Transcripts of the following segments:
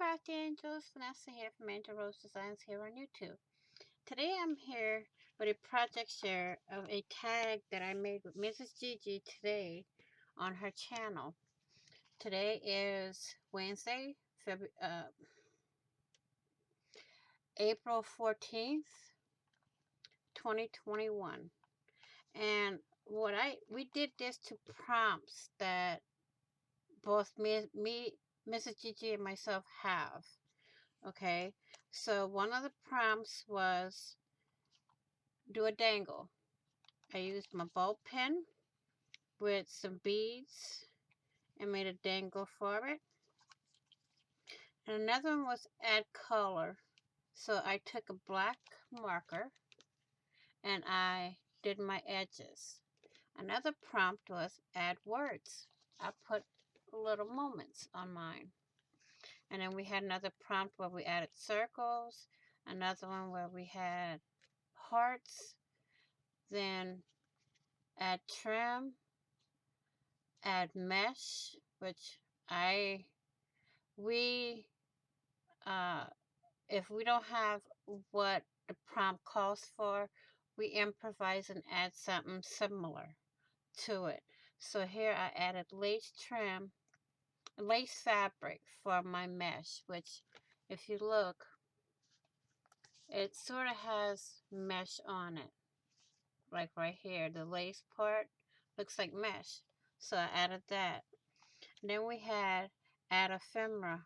Crafty Angels, Vanessa here from Angel Rose Designs here on YouTube. Today I'm here with a project share of a tag that I made with Mrs. Gigi today on her channel. Today is Wednesday, April 14th, 2021. And we did this to prompts that both me, Mrs. Gigi, and myself have. Okay, so one of the prompts was do a dangle. I used my ball pen with some beads and made a dangle for it. And another one was add color. So I took a black marker and I did my edges. Another prompt was add words. I put little moments on mine. And then we had another prompt where we added circles. Another one where we had hearts. Then add trim, add mesh, which we if we don't have what the prompt calls for, we improvise and add something similar to it. So here I added lace trim, lace fabric for my mesh, which if you look, it sort of has mesh on it. Like right here, the lace part looks like mesh. So I added that. And then we had add ephemera.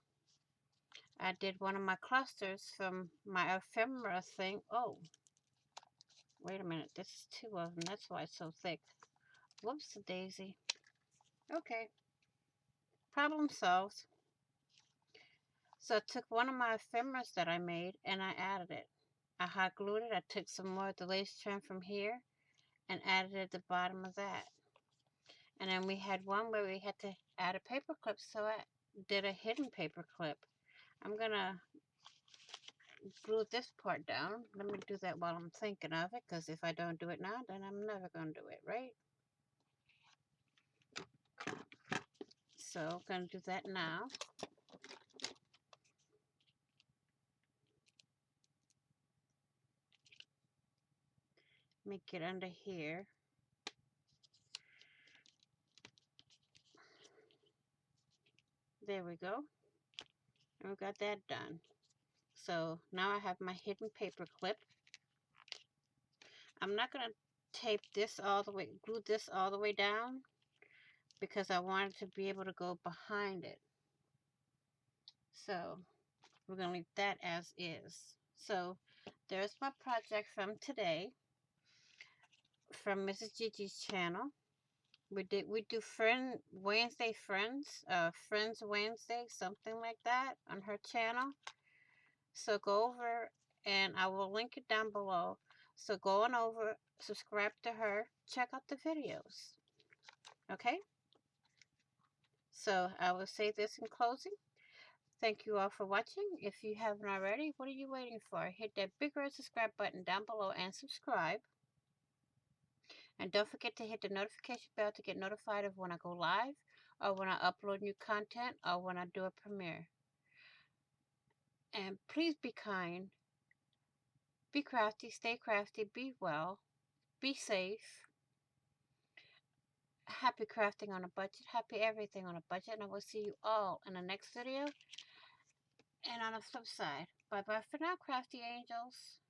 I did one of my clusters from my ephemera thing. Oh, wait a minute. This is two of them. That's why it's so thick. Whoops, daisy. Okay. Problem solved. So I took one of my ephemeras that I made and I added it. I hot glued it. I took some more of the lace trim from here and added it at the bottom of that. And then we had one where we had to add a paper clip, so I did a hidden paper clip. I'm gonna glue this part down. Let me do that while I'm thinking of it, because if I don't do it now, then I'm never gonna do it, right? So I'm gonna do that now. Make it under here. There we go. And we got that done. So now I have my hidden paper clip. I'm not gonna tape this all the way, glue this all the way down, because I wanted to be able to go behind it. So we're gonna leave that as is. So there's my project from today, from Mrs. Gigi's channel. We do Wednesday Friends Wednesday, something like that, on her channel. So go over and I will link it down below. So go on over, subscribe to her, check out the videos. Okay? So I will say this in closing. Thank you all for watching. If you haven't already, what are you waiting for? Hit that big red subscribe button down below and subscribe. And don't forget to hit the notification bell to get notified of when I go live, or when I upload new content, or when I do a premiere. And please be kind, be crafty, stay crafty, be well, be safe. Happy crafting on a budget, happy everything on a budget, and I will see you all in the next video. And on the flip side, bye-bye for now, crafty angels.